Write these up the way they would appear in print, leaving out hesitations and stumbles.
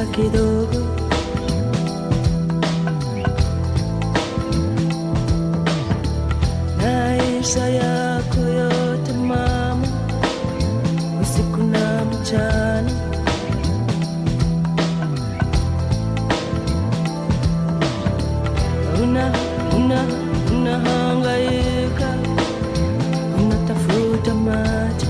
pumzika kidogo. Maisha yako yote mama, usiku na mchana, unahangaika, unatafuta maji.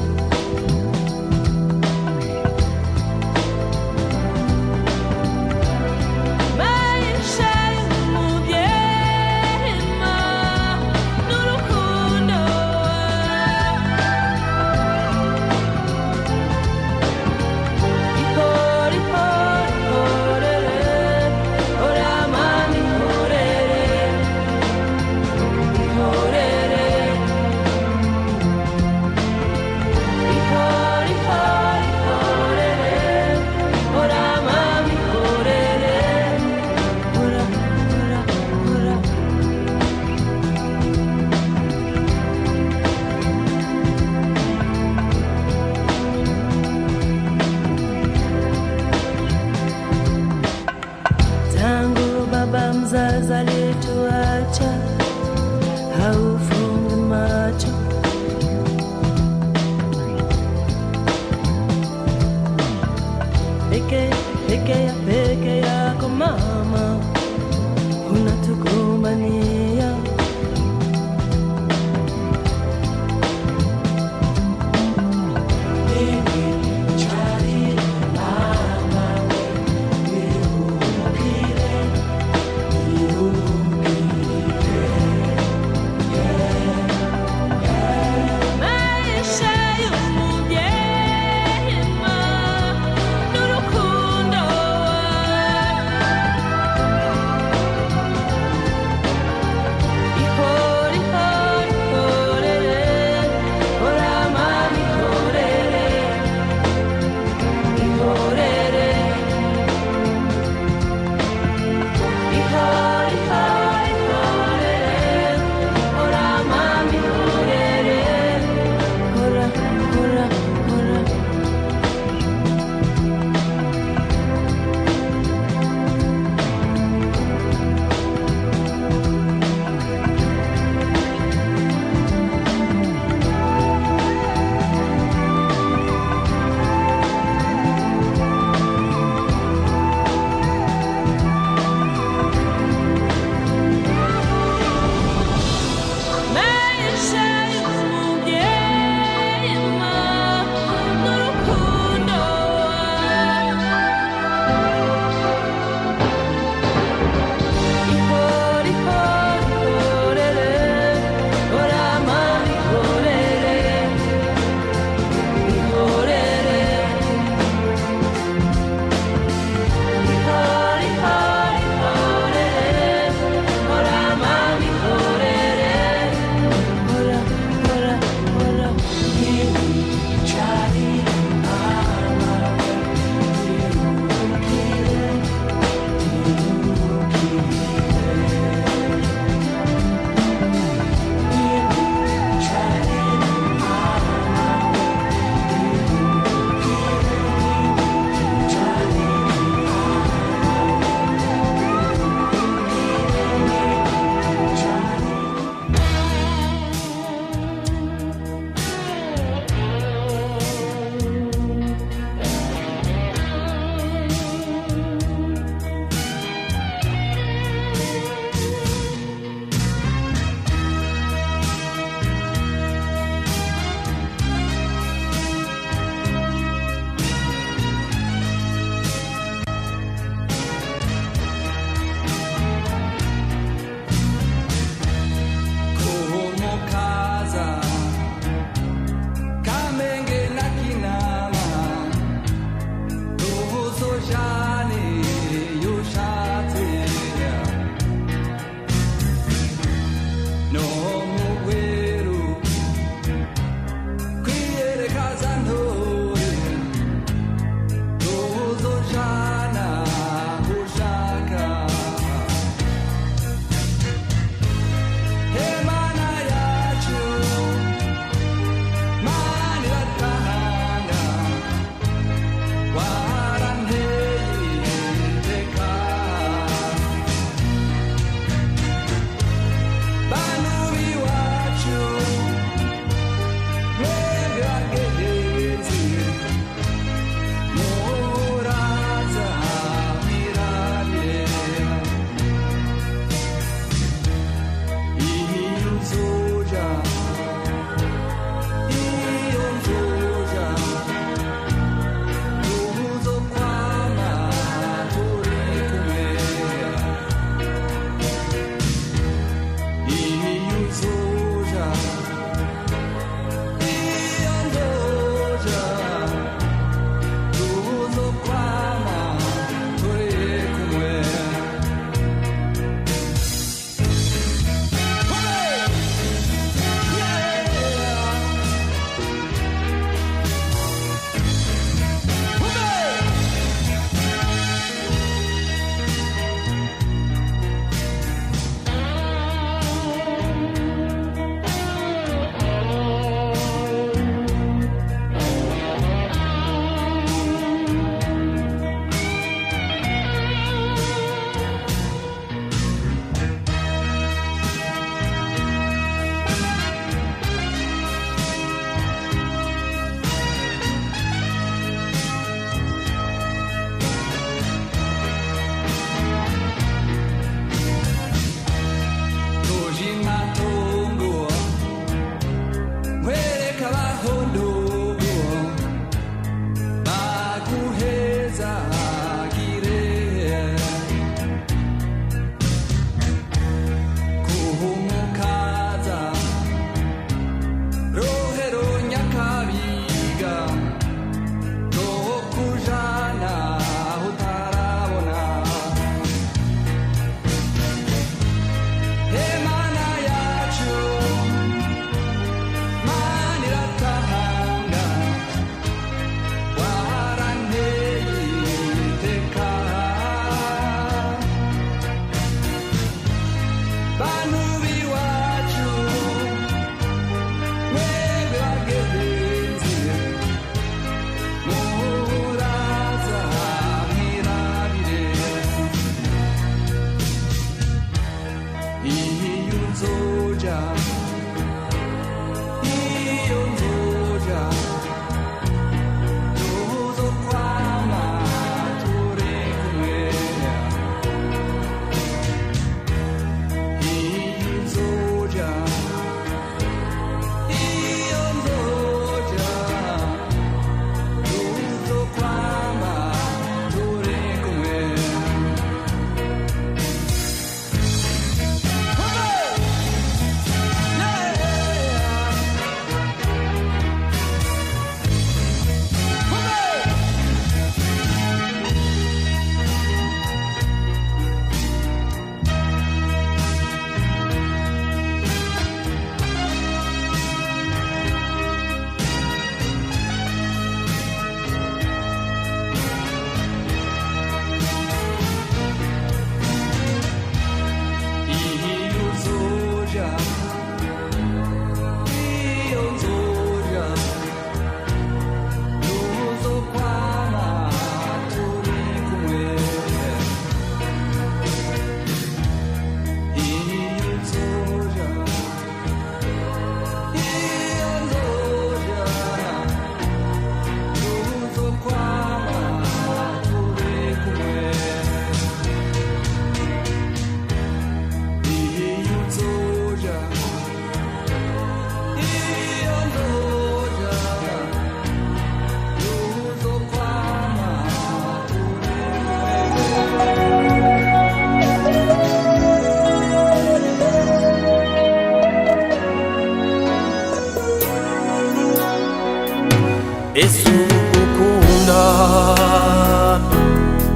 Baba mzazi alituacha, haufungi macho. Peke yako mama, unatukumbania.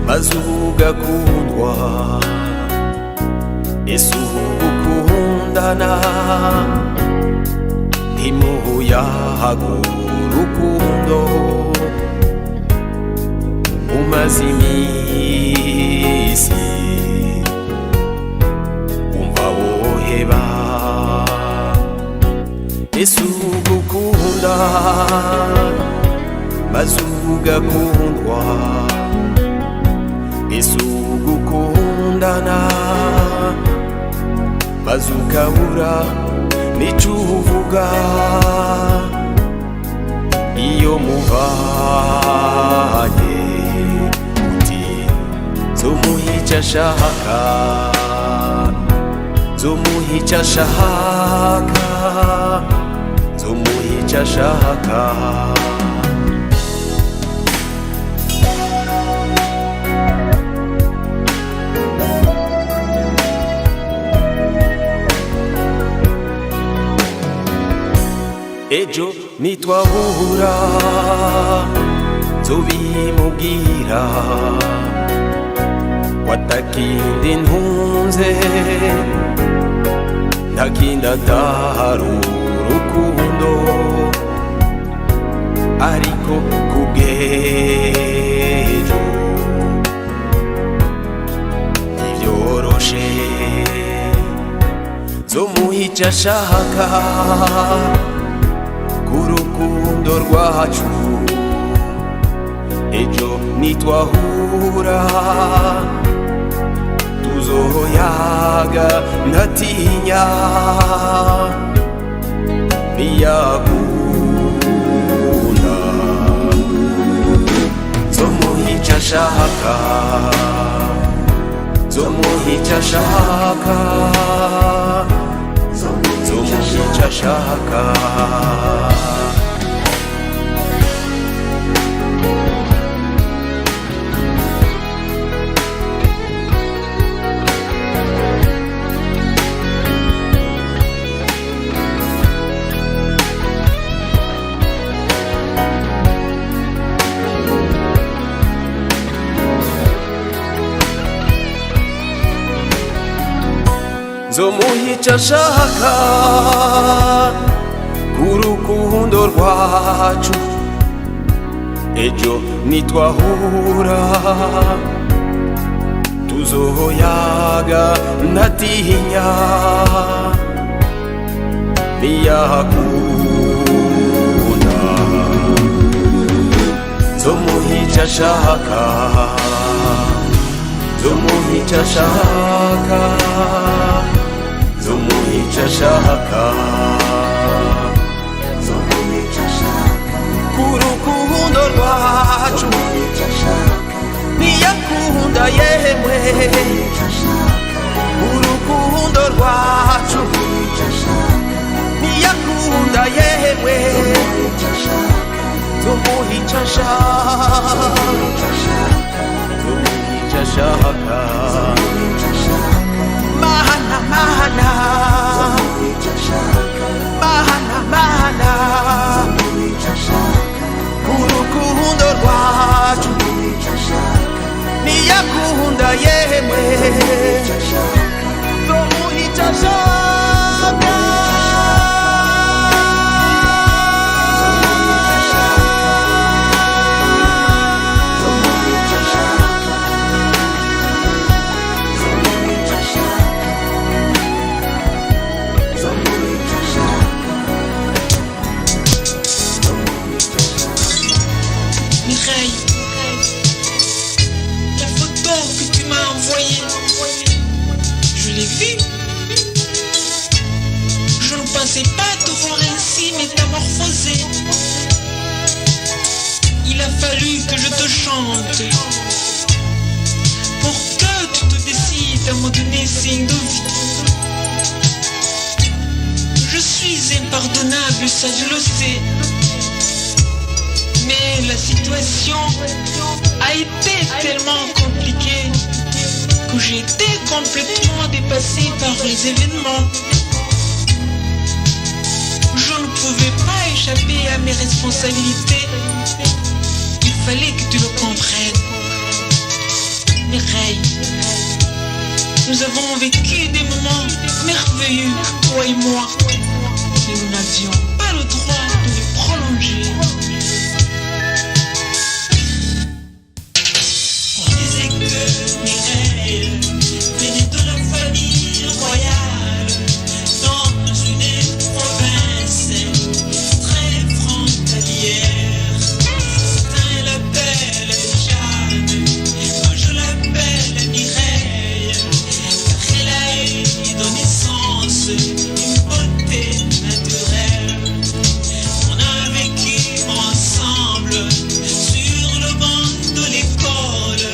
maze ugakundwa. Ese ugukundana ntimuyahaga urukundo, umaze iminsi wumva woheba. Ese ugukunda maze ugakundwa, ese ugukundana maze ukabura n'icyo uvuga iyo mubanye, uti nzomuha icyo ashaka, nzomuha icyo ashaka, nzomuha icyo ashaka. Ejo nitwahura nzobimubwira, watakindi ntunze ntakindi atari urukundo, ariko kubw'ejo ntibyoroshe. Nzomuha icyo ashaka urukundo rwacu. Ejo nitwahura tuzoyaga ntatinya, niyakunda nzomuha icyo ashaka, nzomuha icyo ashaka, nzomuha icyo ashaka. Nzomuha icyo ashaka k'urukundo rwacu. Ejo nitwahura tuzoyaga ntatinya, niyakunda nzomuha icyo ashaka, nzomuha icyo ashaka, nzomuha icyo ashaka, nzomuha icyo ashaka k'urukundo rwacu. Niyakunda yemwe urukundo rwacu, niyakunda yemwe nzomuha icyo ashaka, nzomuha icyo ashaka. Mana mana mana mana urukundo rwacu, niyakunda yemwe nzomuha icyo ashaka. La photo que tu m'as envoyée, je l'ai vue. Je ne pensais pas te voir ainsi métamorphosé. Il a fallu que je te chante pour que tu te décides à me donner signe de vie. Je suis impardonnable, ça je le sais. Mais la situation a été tellement compliquée que j'ai été complètement dépassée par les événements. Je ne pouvais pas échapper à mes responsabilités. Il fallait que tu le comprennes. Mireille. Nous avons vécu des moments merveilleux, toi et moi, et nous n'avions pas le droit de les prolonger. On disait que Mireille venait de la famille royale dans une province très frontalière. Certains l'appellent Jeanne, moi je l'appelle Mireille, car elle a eu de naissance une beauté naturelle. On a vécu ensemble sur le banc de l'école,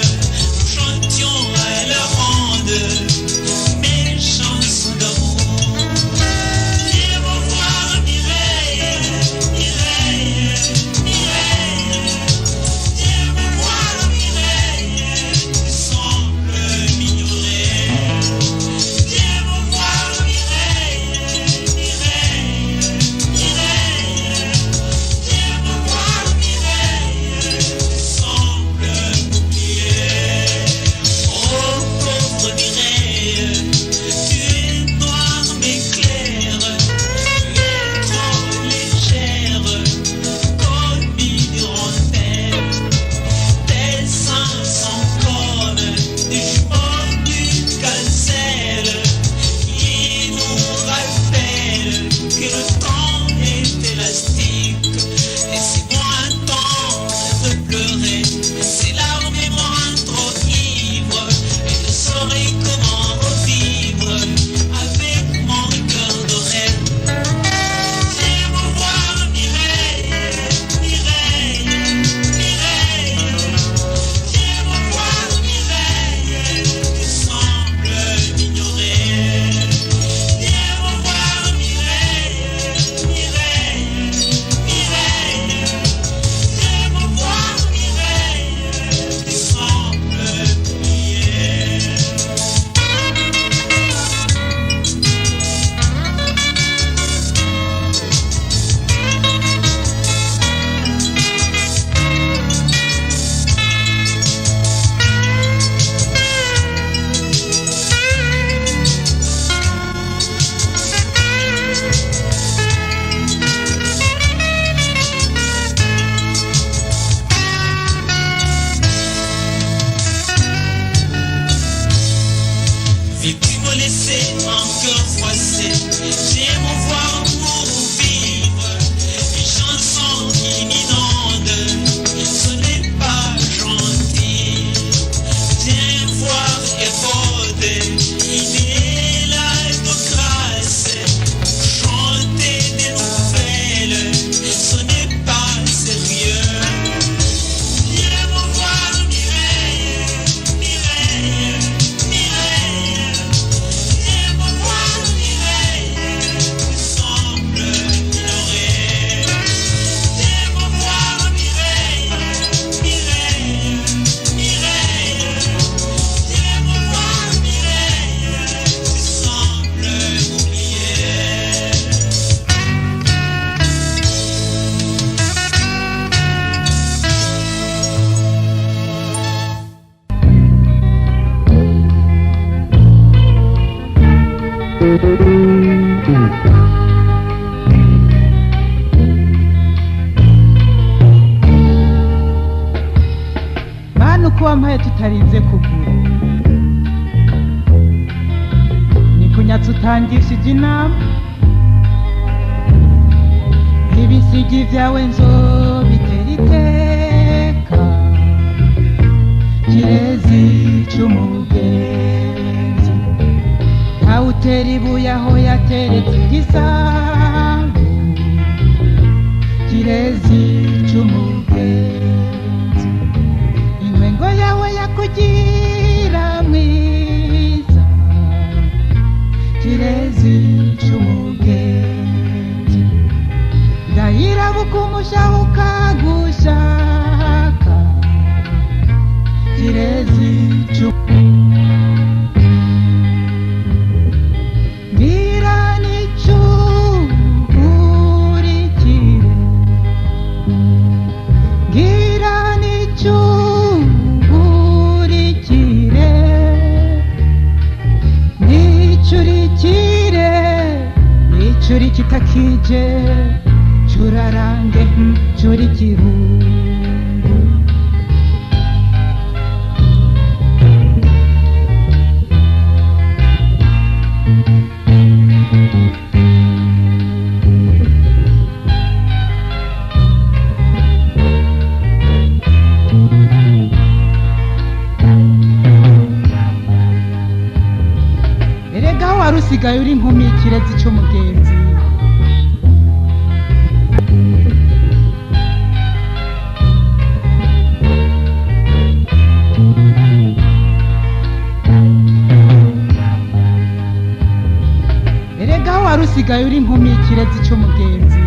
nous chantions à la ronde mes chansons d'amour. Viens me voir Mireille, Mireille, Mireille. Viens me voir Mireille, tu sembles m'ignorer. Viens me voir Mireille, Mireille, Mireille. Viens me voir Mireille, tu sembles m'oublier. Oh pauvre Mireille, tu es noire mais claire, tu es trop légère comme une hirondelle. Tes seins sont comme des jumeaux du gazelle qui nous rappellent que le temps est élastique. Et si moi un temps de pleurer, ces larmes me rendent trop ivre, et ne saurais comment revivre avec mon cœur de reine. Viens me voir Mireille, Mireille, Mireille. Viens me voir Mireille, tu sembles m'ignorer. Viens me voir Mireille, Mireille, Mireille. Viens me voir Mireille, tu sembles m'oublier. Veux-tu me laisser un cœur froissé? Viens me voir pour vivre. Les chansons qui m'inondent, ce n'est pas gentil. Viens voir Evode, il est là de grâce. Chanter des nouvelles, ce n'est pas sérieux. Viens me voir Mireille, Mireille, Mireille. Viens me voir Mireille, tu sembles m'ignorer. Viens me voir Mireille, Mireille, Mireille. Viens me voir Mireille, tu sembles m'oublier. Mana uko wampaye tutarinze kugura, ni kunyatsa utangishije inama. Ibisigi vyawe nzobitera iteka, kirezi c'umugenzi ntawutera ibuye aho yateretse igisambu. Kirezi c'umugenzi, intwengo yawe yakugira mwiza. Kirezi c'umugenzi, ndahirabuka umushaho ukagushaka. Kirezi mbwira n'icungurikire, mbwira n'icungurikire. takije churarange churi kirungu erega warusigaye uri inkumi ikirezi cy'umugenzi erega warusigaye uri inkumi ikirezi cy'umugenzi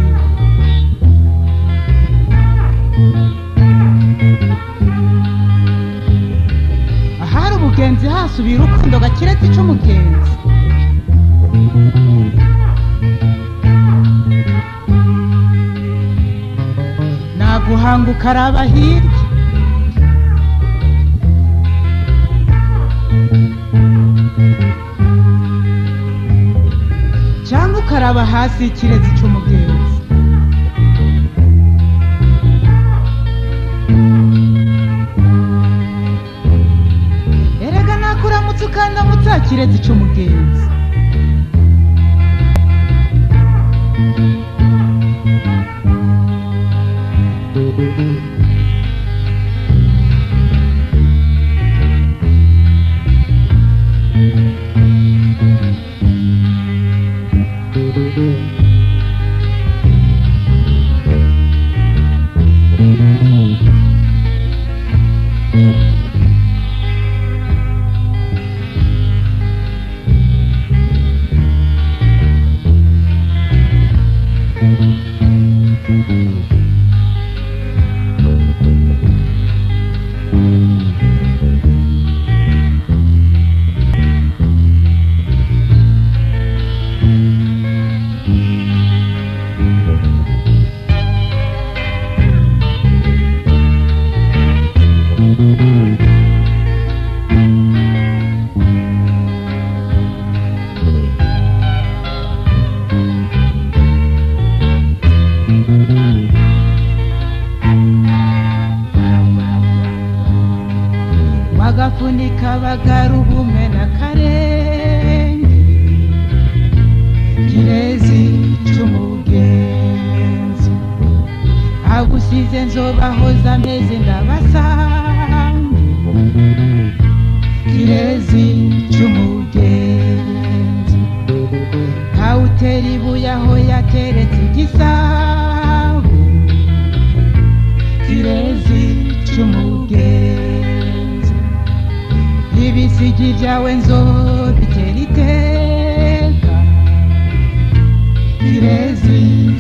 ahari umugenzi hasubira urukundo gakirezi cy'umugenzi naguhanga ukaraba hirya cyangwa ukaraba hasi ikirezi cy'umugenzi erega nakuramutse ukandamutsa kirezi cy'umugenzi bagafunika bagarubume n'akarenge kirezi cy'umugenzi agusize nzobahoza ameze ndabasange kirezi cy'umugenzi ntawutera ibuye aho yateretse igisabo kirezi cy'umugenzi ibisigi byawe nzobitera iteka kirezi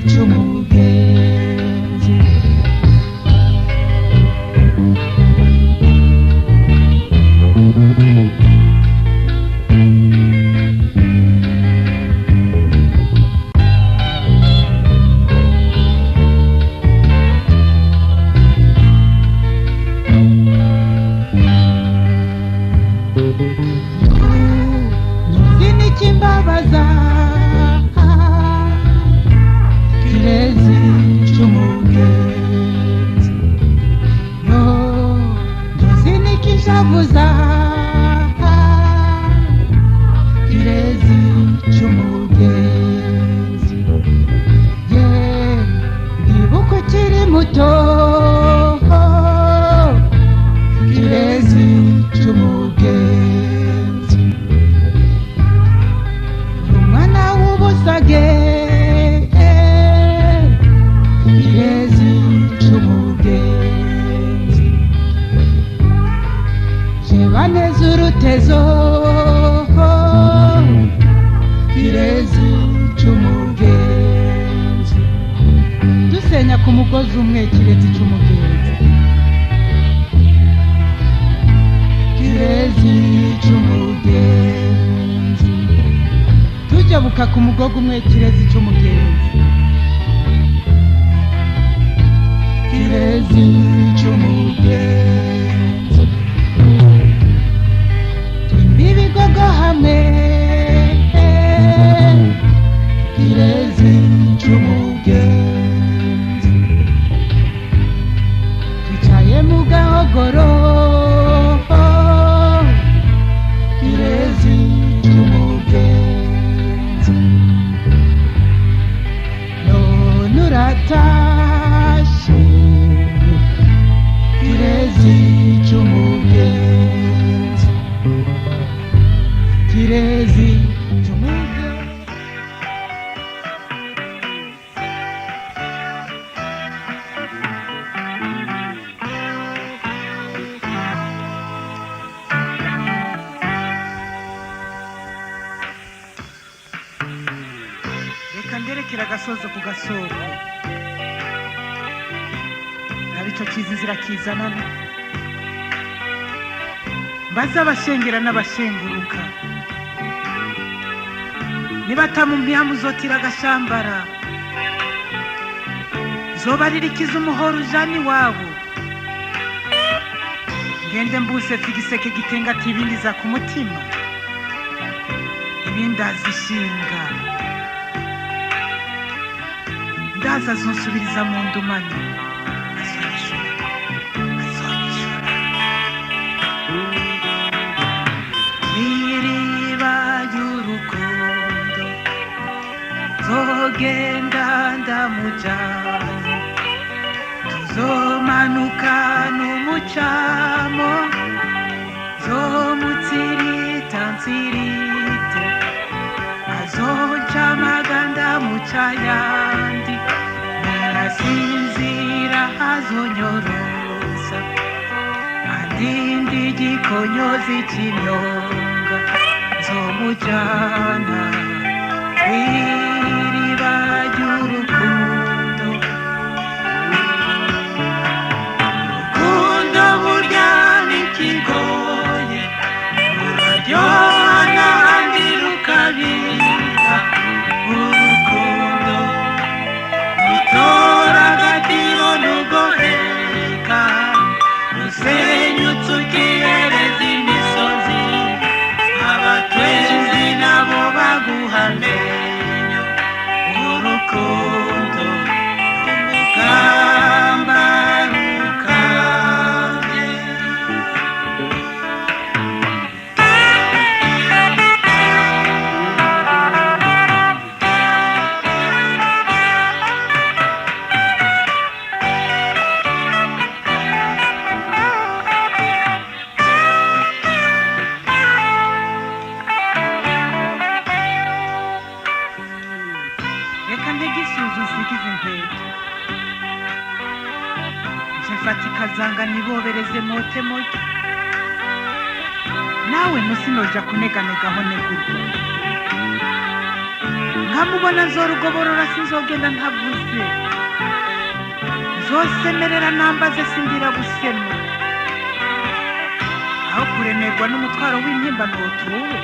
cy'umugenzi Kimbabaza kirezi cy'umugenzi no nzinikishavuza kirezi cy'umugenzi ye ndibuko kiri muto kirezi cy'umugenzi sage kirezi cy'umugenzi jebaneza urutezo kirezi cy'umugenzi dusenya ku mugozi umwe kirezi cy'umugenzi kirezi cy'umugenzi tujabuka ku mugogo umwe kirezi cy'umugenzi kirezi cy'umugenzi ibigogo hamwe kirezi ntibikira agasozo ku gasoko nabico kiza inzira kizanana mbaza abashengera n'abashenguruka nibatamumpiya muzotira agashambara zobaririkiza umuhoro ujana iwabo ngende mbusetse igiseke gitengata ibindi za ku mutima ibindi azishinga ndaza azonsubiriza mu ndumane azonyishura iriba ry'urukundo zogenda ndamujanye tuzomanuka n'umucamo zomutsirita ntsirite azonca amaganda muca yandi narasinzira azonyorosa andindi igikonyozi c'imyonga zomujana kw'iriba ry'urukundo urukundo burya n'ikigoye ruraryoha n'ahandi rukabira urukundo rutora agatiro n'ugoheka rusenyutse ukiyereza imisozi abatwenzi nabo baguhamenya urukundo umugamba rukambye reka ntegisuzu nsigize inkweto nje ikazanga nibobereze mote mote nawe ntusinoja kuneganegaho negurwa nkamubona nzorugoborora sinzogenda ntavuze nzosemerera nambaze sindira gusema aho kuremerwa n'umutwaro w'intimba ntutuwe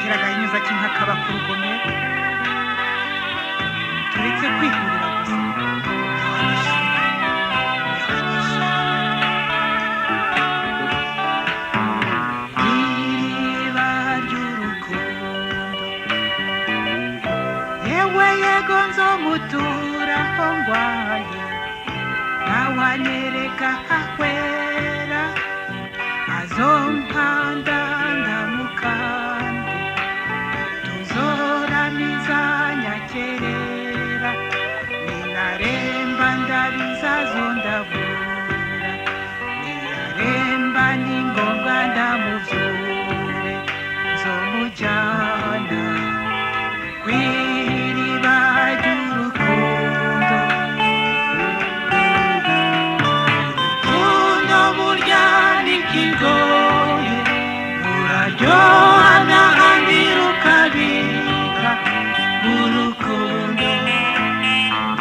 kiragahinyuza kinkakaba ku rugomero turetse kwihurira gusa iriba ry'urukundo yewe yego nzomutura aho ngwaye nawe anyereka ahwera azompanda ndamukande tuzoramiza nyakerera ninaremba ndabiza zondavura ninaremba ningombwa ndamuvyure nzomujana kw'iriba ry'urukundo urukundo burya n'ikigoye ruraryoha n'ahandi rukabika urukundo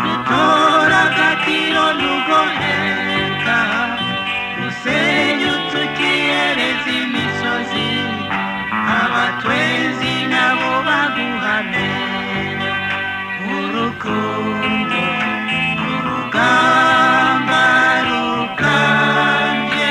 rutora agatiro n'ugoheka rusenyutse ukiyereza imisozi abatwenzi nabo baguhamenya urukundo urugamba rukambye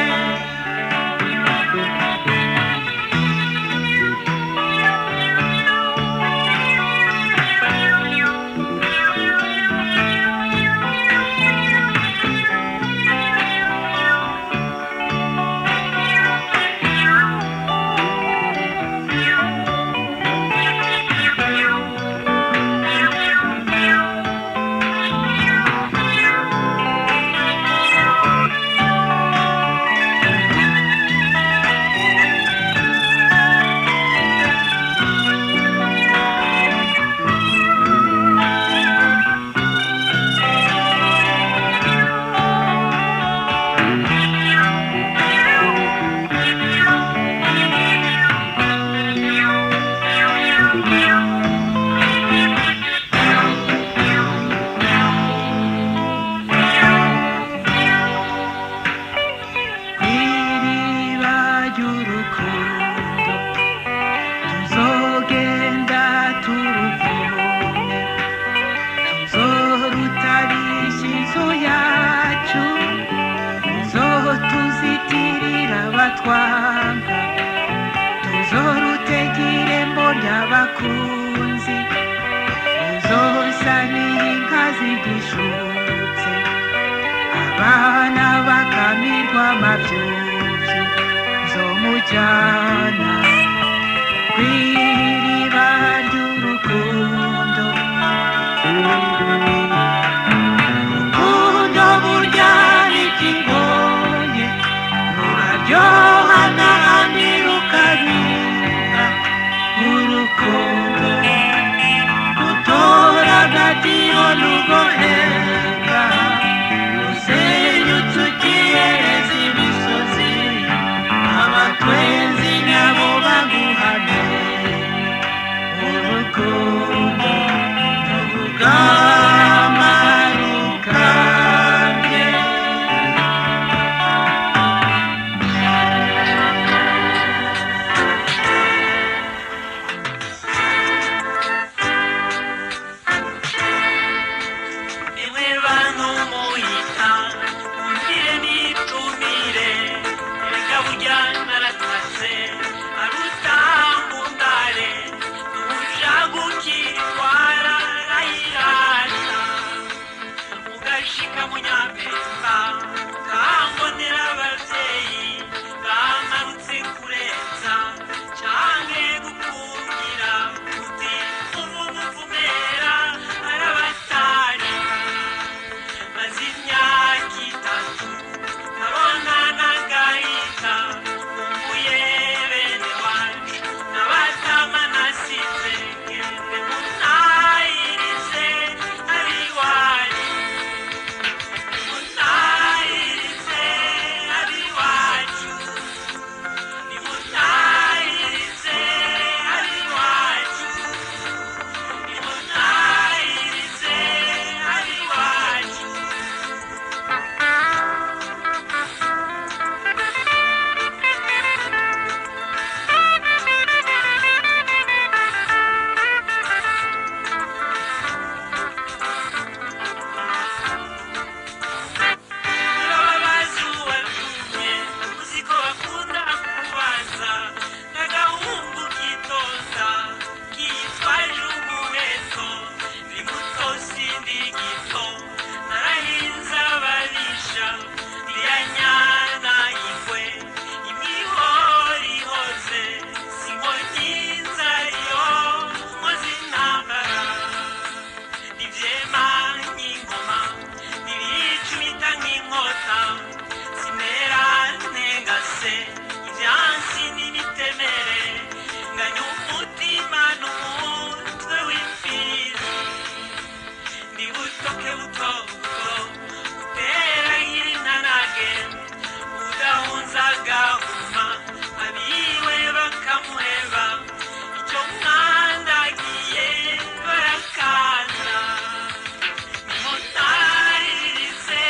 kujyana ku iriba ry'urukundo. Urukundo burya ni ikigoye, ruraryoha n'ahandi rukaribwa. Urukundo rutora agatiyo rugoheka, rusenyutse ukiyereza imisozi, abatwenzi nabo baguhane. Urukundo rugama rukambye. Niwe bantu muyita ungire nitumire, erega burya naratatse arutambundare, nuja gukitwara rayirata, mugashika munyapesa kambonera abavyeyi bamarutse kurenza, canke gukungira uti umuvumera arabatari. Maze imyaka itatu nkabona n'agahita, nkumbuye bene wacu n'abatama nasize, gende muntahirize abiwanyu, muntahirize abiwacu, nimuntahirize abiwacu, nimuntahirize abiwacu. Urababaza uwatumye, uzi ko bakunda kubaza, n'agahungu kitoza kitwaje umuheto, rimuto sindi gito, narahinze ababisha, iriya nyana y'ingwe imihori ihoze, simbonye inzariyo nkoze intambara. Nivyema nk'ingoma ntibicumita nk'inkota, sinera ntengase ivyansi n'imitemere, nganya umutima n'umutwe w'imfizi. Ni butoke buto buto uteragira intanage, udahunza agahuma abiwe bakamuheba, icyo mwandagiye barakaza. Nimuntahirize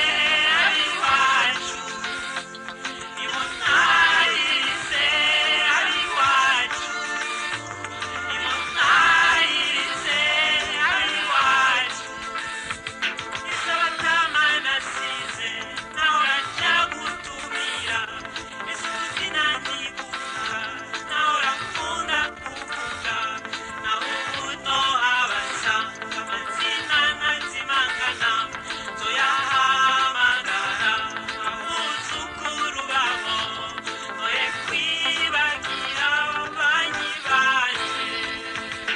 abiwacu, nimuntahirize abiwacu, nimuntahirize abiwacu. Ese abatama nasize nahora nja gutumira, ese ubuzina ndibuka nahora nkunda kuvuga, naho ubuno abasa amazina ntazimangana, nzoyahamagara abuzukuru babo, noye kwibagira banyi banje.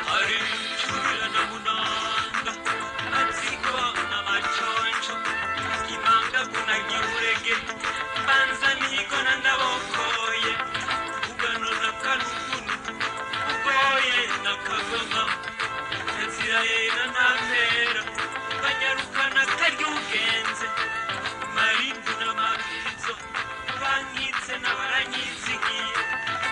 Hari Jubila na Munanda, Matsiko na Machocho, Kimanga kuna Giurege, Banza Migo na Ndabokoye, Ugano na Kanukunu, Ugoye na Kagoma, Nziraye na Ntambera, Banyaruka na Karyugenze, Marindu na Mabizo, Bankitse na Baranyizigiye,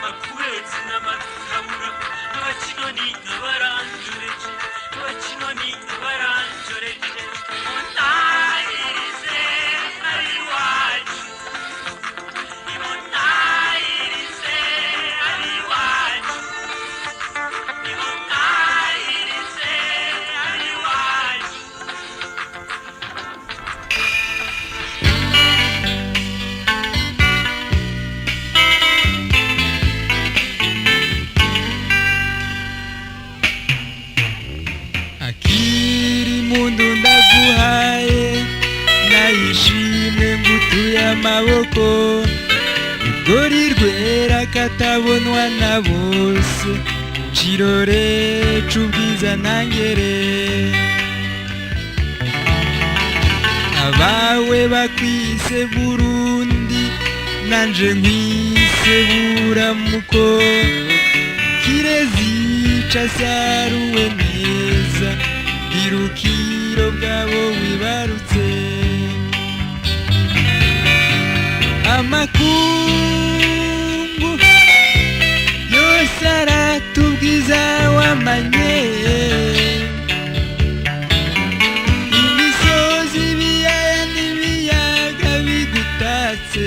Makurezi na Matabura, Abakinoni na Baranjureje, Abakinoni na Baranjureje. Nimuntahirize abiwacu, nimuntahirize abiwacu, nimuntahirize abiwacu. Akiri mundu ndaguhaye, nayishimwe ngutuye amaboko, rugori rwera katabonwa na bose kirore c'ubwiza nangere abawe bakwise Burundi nanje nkwise buramuko kirezi casaruwe neza irukiro bwabo wibarutse amakungu yose aratubwiza wamanye imisozi ibiyaya n'ibiyaga bigutatse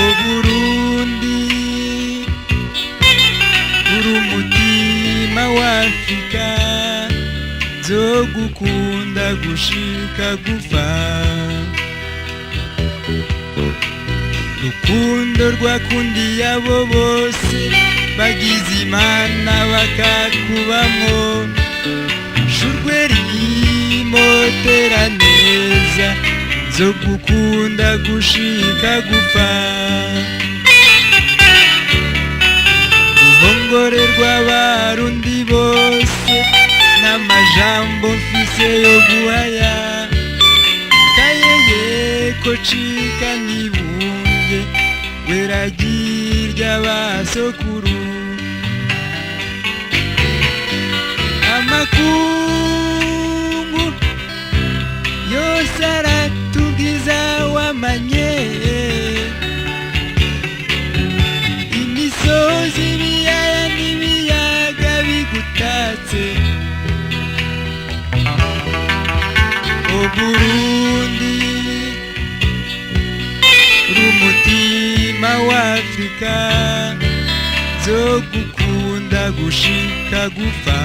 o Burundi uri umutima w'Afrika zogukunda gushika gupfa rukundo rwakundiye abo bose bagize Imana bakakubamwo shurwe rimotera neza zogukunda gushika gupfa ruhongore rw'abarundi bose n'amajambo mfise yo guhaya kayeye ko cika nibunge weragirya basokuru amakungu yose aratubwiza wamanye imisozi ibiyaya n'ibiyaga bigutatse o Burundi rumutima w'Afrika zogukunda gushika gupfa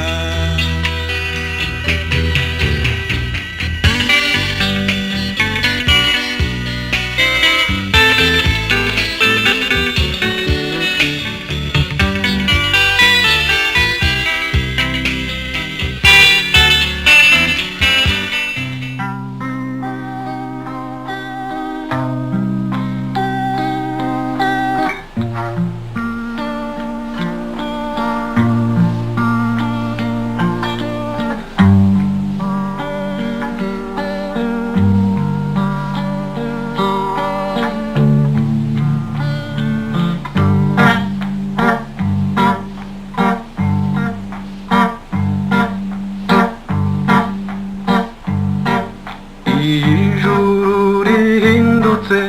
ijuru rihindutse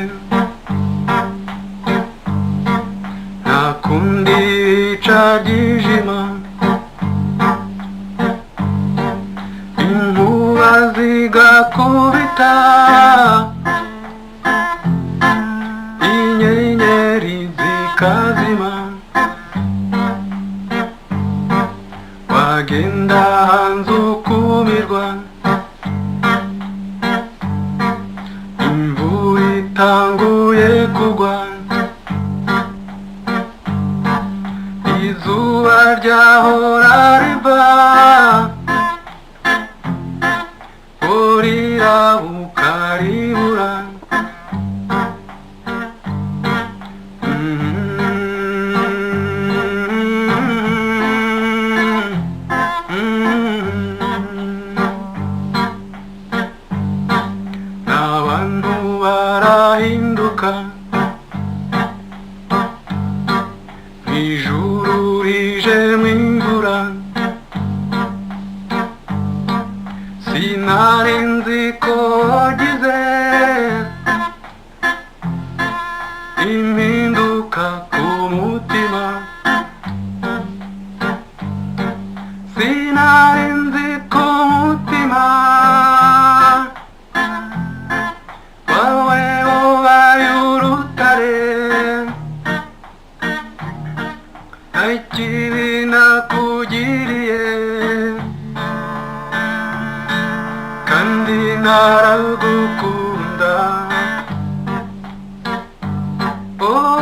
nta kundi bica ryijima inkuba zigakubita inyenyeri zikazima wagenda hanze ukumirwa tanguye kugwa izuba ryahora riva urira ukaribura n'abantu barahinduka ijuru rijemwo imvura sinari nzi ko wagize impinduka ku mutima sinari nzi ko umutima wawe ubaye urutare ikibi nakugiriye kandi naragukunda oh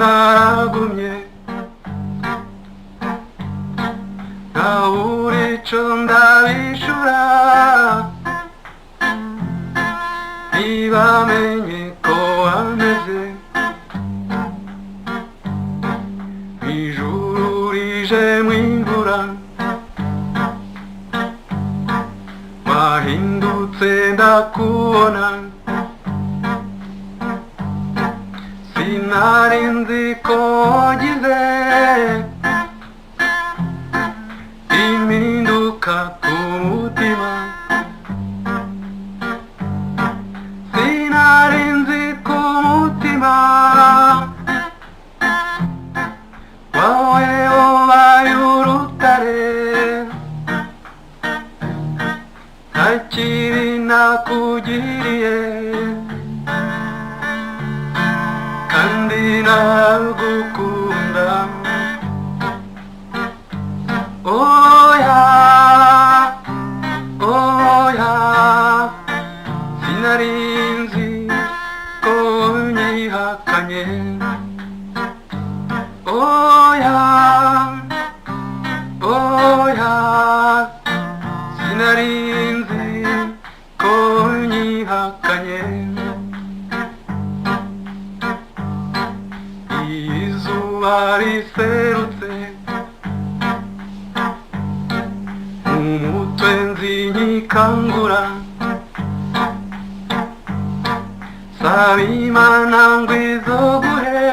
naragumye ntabura ico ndabishura ntibamenye ko wameze ijuru rijemwo imvura wahindutse ndakubona sinari nzi ko wagize impinduka ku mutima sinari nzi ku mutima wawe wabaye urutare nta kibi nakugiriye kandi nagukunda oya oya sinari nzi ko unyihakanye oya oya sinari nzi ko unyihakanye izuba riserutse umutwe nzinyikangura saba Imana ngo izoguhe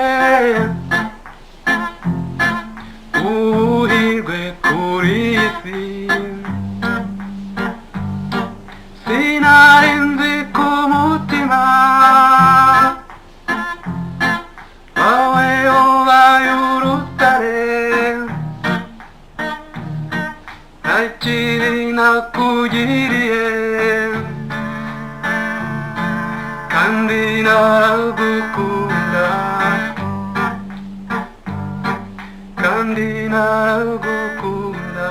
uhirwe kuri iyi si sinari nzi ku mutima wawe ubaye urutare nta kibi nakugiriye kandi nagukunda kandi nagukunda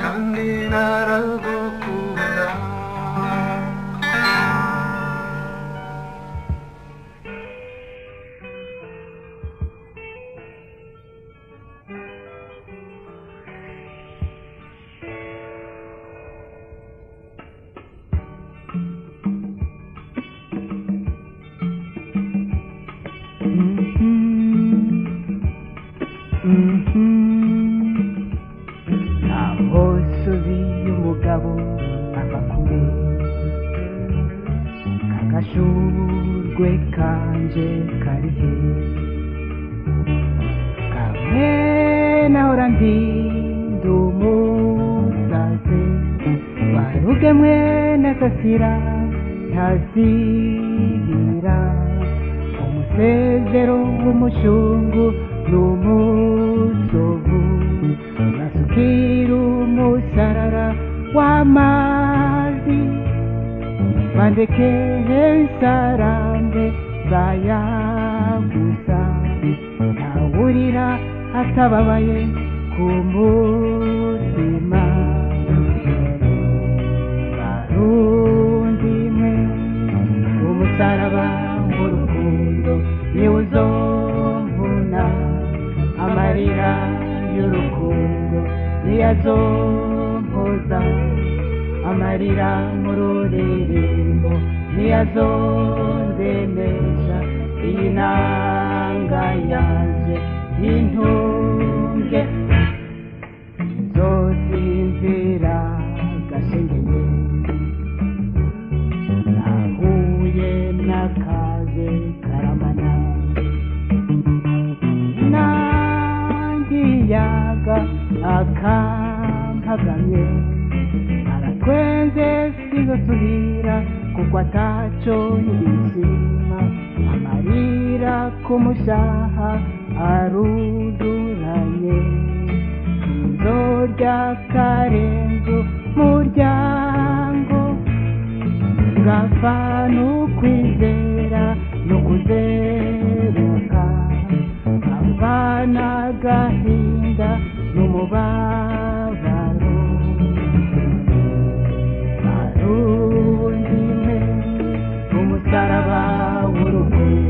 kandi nagukunda aho subiye umugabo ava kure kagashurwe kanje kari he kamwe nahora ndinda umusaze baruge mwene sasira ntazibira umusezero w'umushungu n'umusovu basukira umusarara w'amazi bandeke nsarambe zayagusa ntawurira atababaye ku mutima barundi mwe umusaraba w'urukundo niwo uzombona amarira y'urukundo niyazompoza amarira mu ruririmbo niyazondemesha iyi nanga yanje y'intunge nzosinzira gashengeye nahuye n'akaze karamana nangiyaga akampagamye aratwenze sizosubira kuko ataco yishima amarira kumushaha aruduranye nzorya karenzo muryango ngapfa n'ukwizera n'ukuzeruka abana gahinda n'umubabaro barundi mwe umusaraba w'urukundo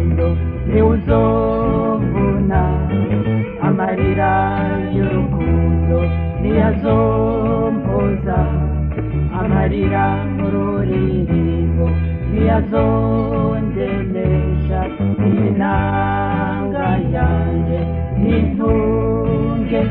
mururirimbo ntiyazondenesha inanga yanjye nintunge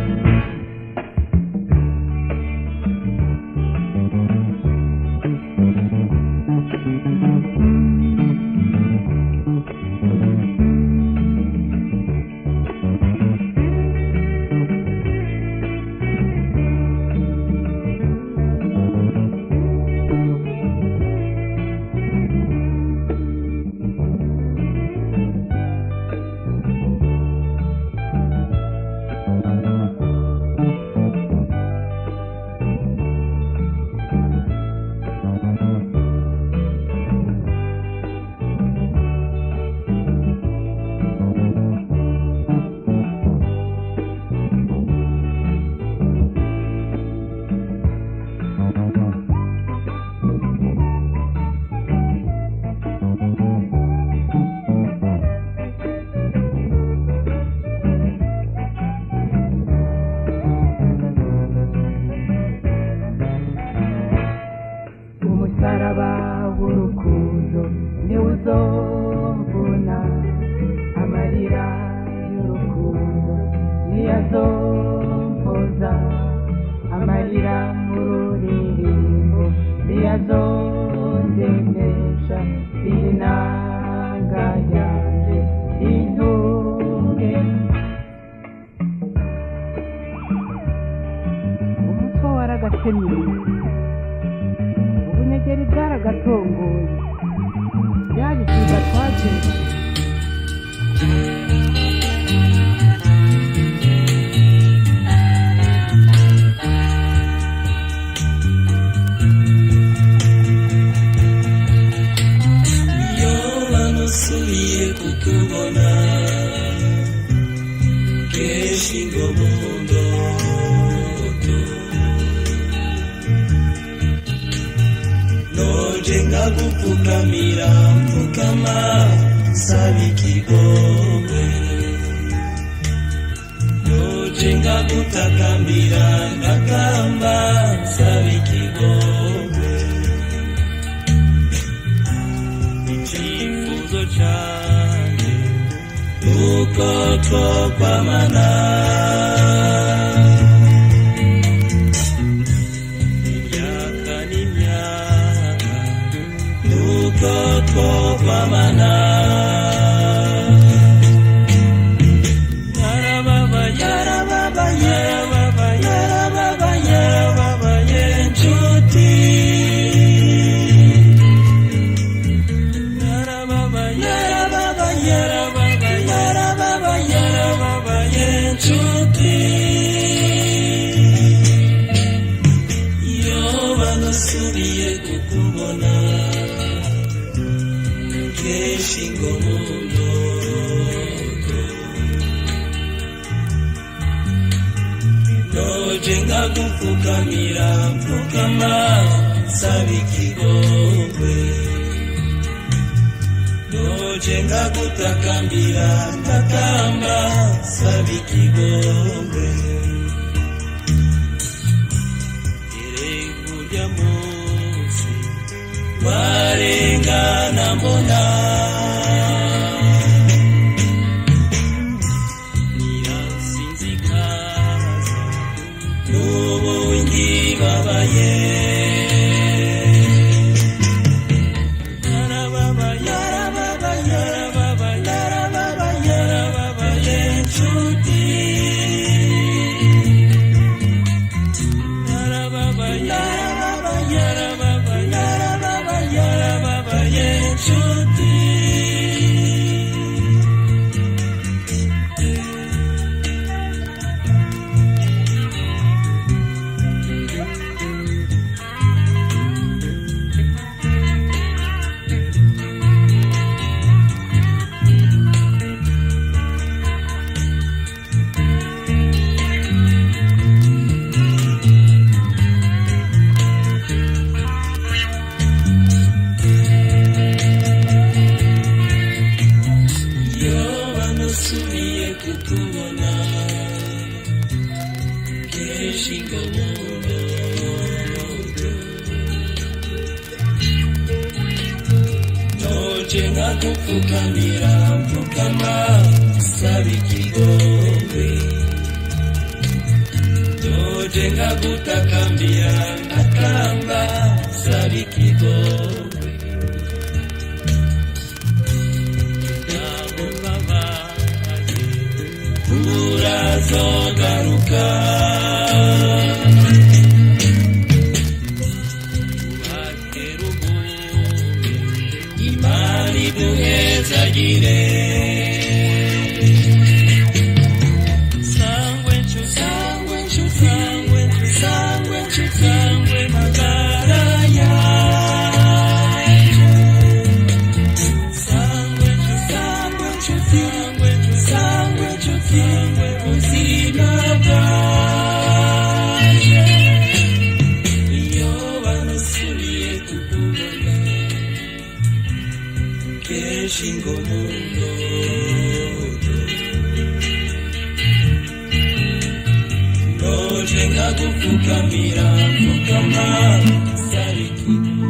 umusaraba w'urukundo niwuzomvuna amarira y'urukundo niyazompoza amarira mu ruririmbo niyazondenesha inanga yanjye intunge umutwe waragakenyeye ubunyegeri bwaragatongoye byagisiga twageze iyo bamusubiye kukubona kenshi ngo mu ndoto noje nkagupfukamira mpfukama nsaba ikigongwe noje ngagutakambira ndakamba nsaba ikigongwe icyifuzo cyanjye nuko twokwamana imyaka n'imyaka nuko twokwamana yarababaye yarababaye yarababaye yarababaye yarababaye inshuti yarababaye yarababaye yarababaye yarababaye yarababaye inshuti iyo banasubiye kukubona kenshi ngo mu ndoto noje nkagupfukamira mpfukama nsaba ikigongwe noje ngagutakambira ndakamba nsaba ikigongwe erega urya munsi warengana mbona nirasinzikaza n'ubu ngibabaye yarababaye yarababaye yarababaye yarababaye yarababaye inshuti yarababaye yarababaye yarababaye yarababaye yarababaye inshuti ndoje nkagupfukamira mfukama saba ikigongwe ndoje nkagutakambira ngatamba saba ikigongwe ntabwo mbabaye urazogaruka imani duhezagire sangwe magara yanje sangwe ubuzima bwanje iyo banasubiye kukubona kenshi ngo mu ndoto ndoje nkagupfukamira mfukama saba ikigongwe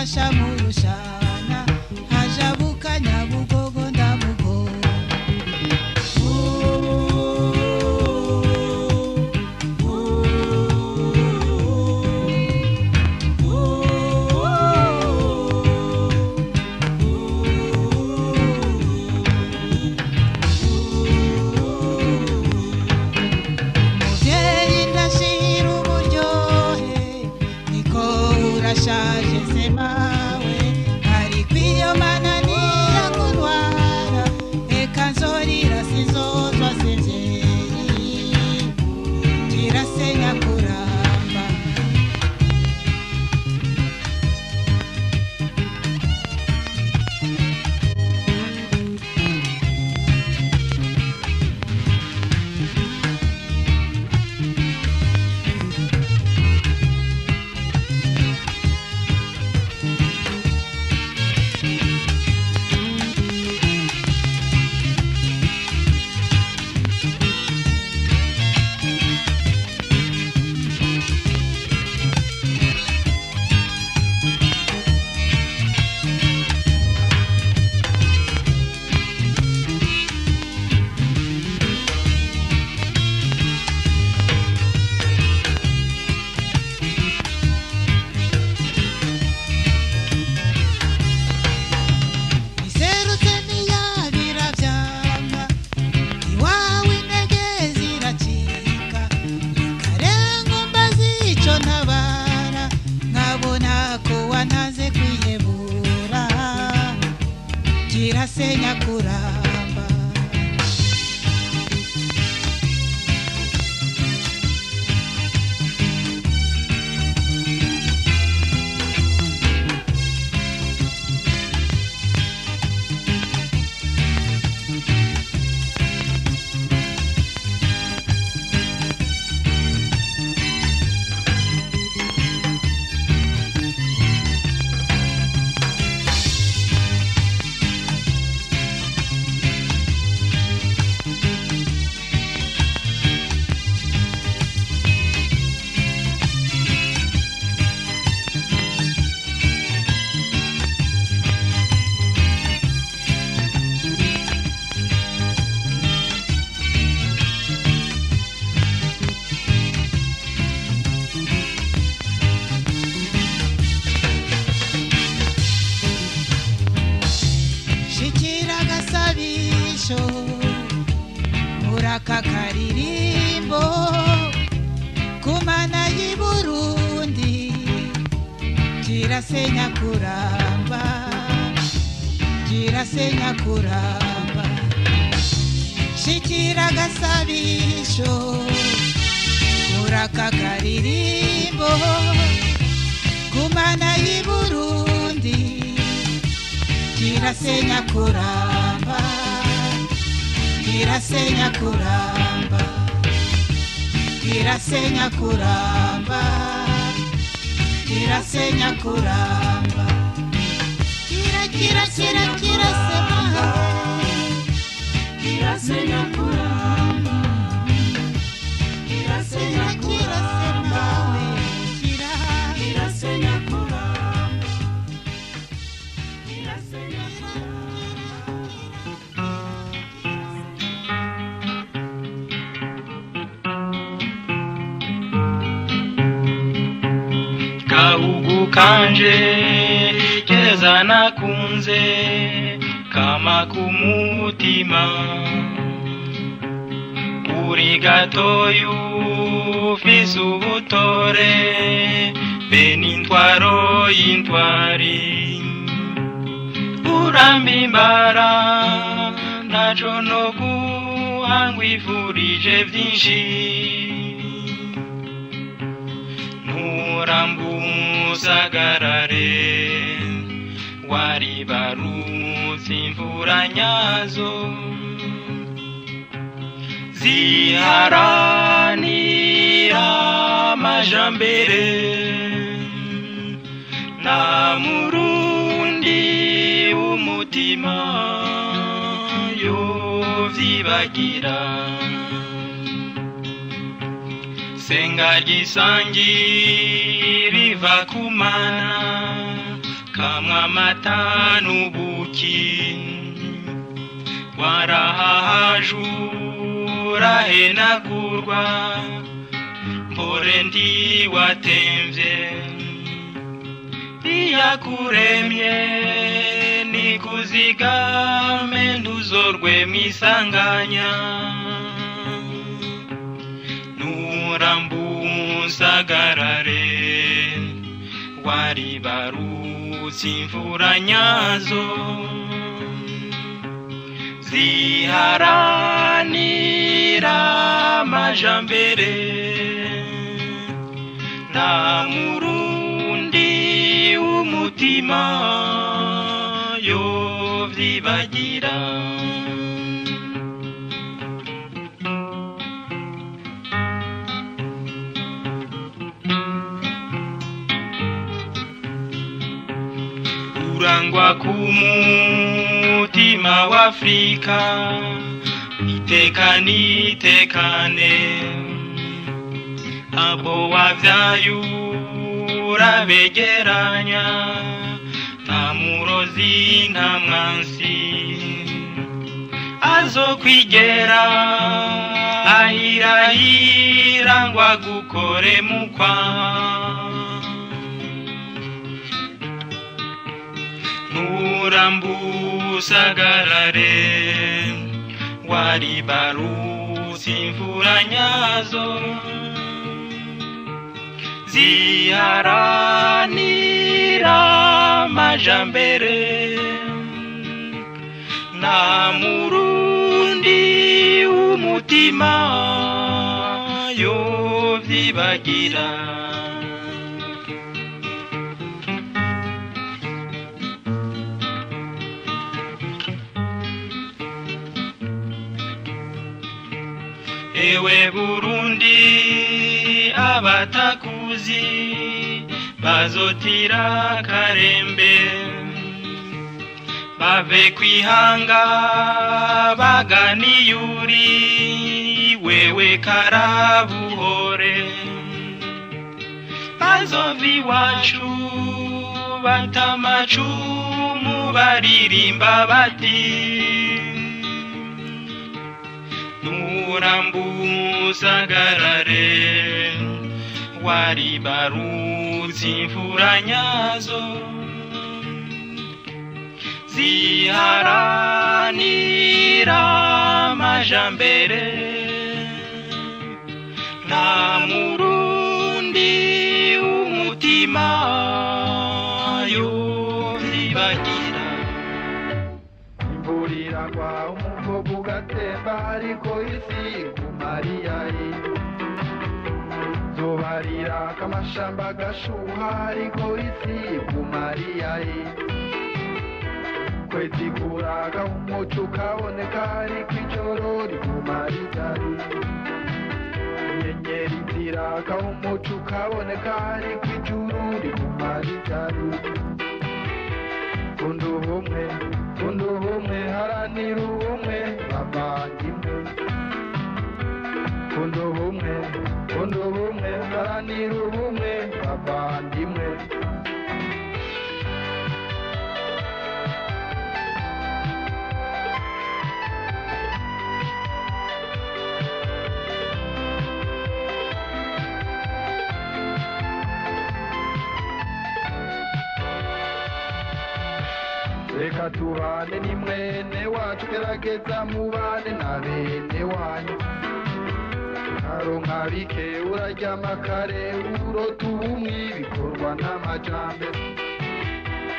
urasha mu rushana hajabuka Nyabugogo ndamugo Shaje semawe ariko iyo mananiya kunwara eka nzorira sizozwa sezeri kirasenya kuramba kirasenya kuramba Muraka karirimbo kumana y'i Burundi kirasenya kuramba kirasenya kuramba shikira gasabisho muraka karirimbo kumana y'i Burundi kirasenya kuramba kirasenya kuramba kirasenya kuramba kirasenya kuramba kira kira kira kira sema kirasenya kuramba kirasenya kira sema kira kirasenya kuramba kirasenya Gahugu kanje keza nakunze kama kumutima uri gatoyu ufise ubutore beni intwaro y'intwari urambimbara naco no guhangwa ivurije vyinshi Musagarare waribarutse imvura nyazo ziharanira amajambere na Murundi umutima yovyibagira senga gisangi riva kumana kamwe amata n'ubuki warahahajura henagurwa mpore ndi watemvye iyakuremye nikuzigame ntuzorwe mwisanganya nurambusagarare waribarutse imvura nyazo ziharanira amajambere nta murundi w'umutima yovyibagira urangwa kumutima wa Afrika itekane abo wavyayura begeranya nta murozi nta mwansi azokwigera ahirahira ngo agukore mukwa nurambusagarare waribarutse imvura nyazo ziharanira amajambere nta murundi w'umutima yovyibagira ewe Burundi abatakuzi bazotira karembe bave kwihanga baganiyuri wewe karabuhore bazovi wacu batamacumu baririmba bati nurambusagarare waribarutse imvura nyazo ziharanira amajambere nta murundi w'umutima yovyibagira imvura iragwa umugogo ugatemba ariko isi kumariyayi zobarira kamashamba gashuha ariko isi kumariyayi kwezi kuraga umuco ukaboneka ariko ijoro rikumariyayi inyenyeri ziraka umuco ukaboneka ariko ijuru rikumariyayi kunda ubumwe haranira ubumwe bavandimwe kunda ubumwe haranira ubumwe bavandimwe reka tubane ni mwene wacu gerageza mubane na bene wanyu aronka bike uraryama kare urota ubumwe bikorwa n'amajambere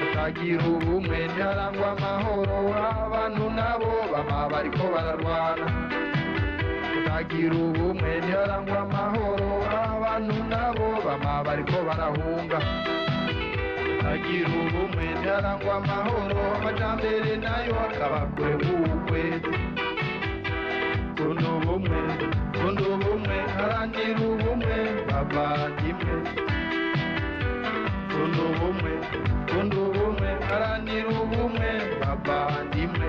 utagira ubumwe ntiharangwa amahoro abantu nabo bama bariko bararwana utagira ubumwe ntiharangwa amahoro abantu nabo bama bariko barahunga utagira ubumwe ntiharangwa amahoro amajambere nayo akaba kure nk'ukwezi kunda ubumwe haranira ubumwe bavandimwe kunda ubumwe haranira ubumwe bavandimwe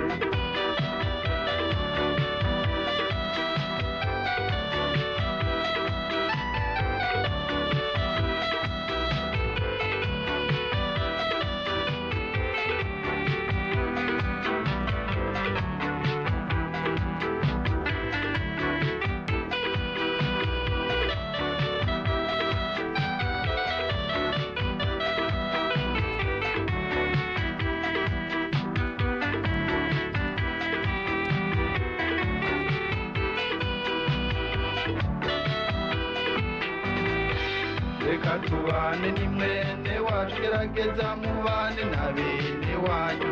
reka tubane ni mwene wacu gerageza mubane na bene wanyu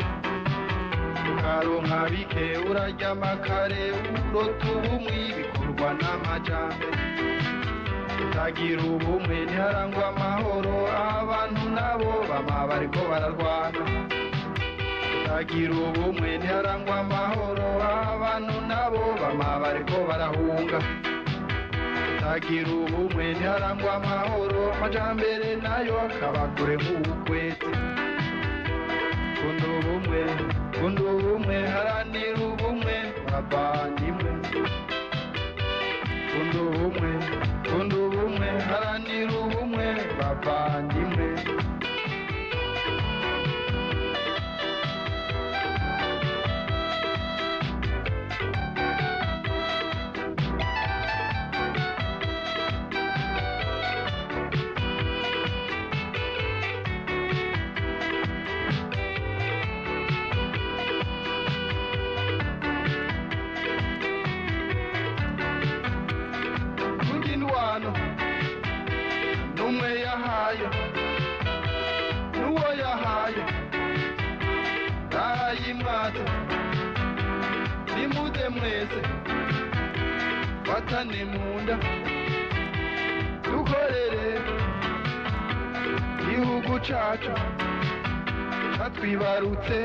ukaronka bike uraryama kare urota ubumwe bikorwa n'amajambere utagira ubumwe ntiharangwa amahoro abantu nabo bama bariko bararwana utagira ubumwe ntiharangwa amahoro abantu nabo bama bariko barahunga utagira ubumwe ntiharangwa amahoro amajambere nayo akaba kure nk'ubukwezi kunda ubumwe haranira ubumwe bavandimwe kunda ubumwe haranira ubumwe bavandimwe numwe yahaye nuwo yahaye arayimwata nimuze mwese fatane munda dukorere igihugu cacu catwibarutse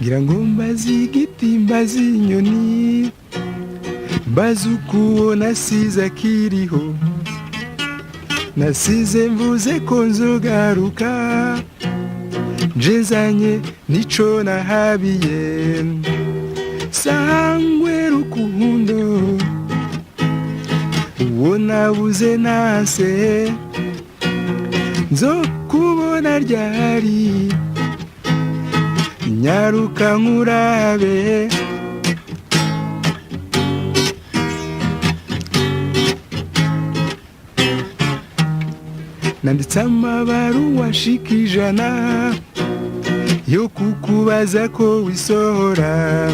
ngira ngo mbaze igiti mbaze inyoni mbaze uko uwo nasize akiriho nasize mvuze ko nzogaruka njezanye nico nahabiye sangwe rukundo uwo nabuze nase nzokubona ryari nyaruka nkurabe nanditse amabaruwa ashika 100 yo kukubaza ko wisohora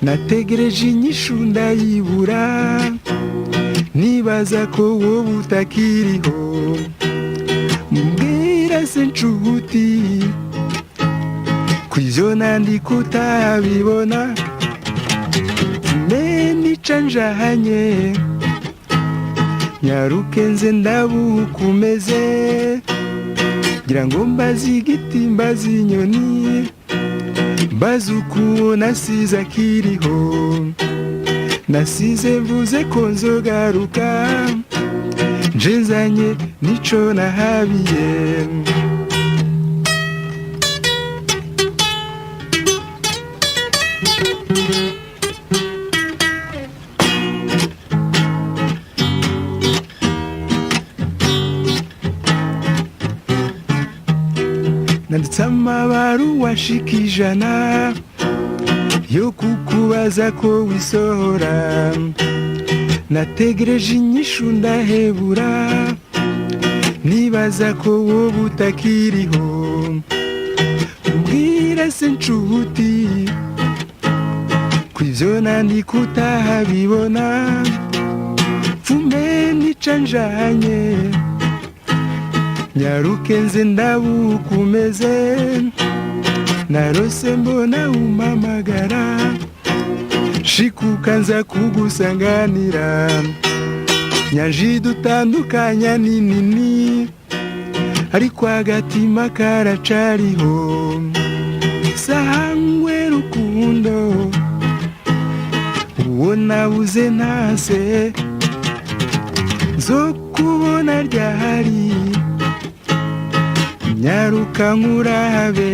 nategereje inyishu ndayibura nibaza ko wowe utakiriho mbwira se nshuti kw'ivyo nandika utabibona menica njahanye nyaruke nze ndabukumeze ngira ngo mbaze igiti mbaze inyoni mbaze uko nasize akiriho nasize mvuze ko nzogaruka njezanye nico nahabiye nanditse amabaruwa ashika 100 yo kukubaza ko wisohora nategereje inyishu ndahebura nibaza ko wowe utakiriho mbwira se nshuti kw'ivyo nandika utahabibona mfume nica njanye nyaruke nze ndabukumeze narose mbona umamagara shikuka nza kugusanganira nyanji dutandukanya ninini ariko agatima karacariho sangwe rukundo uwo nabuze ntase nzokubona ryari nyaruka nkurabe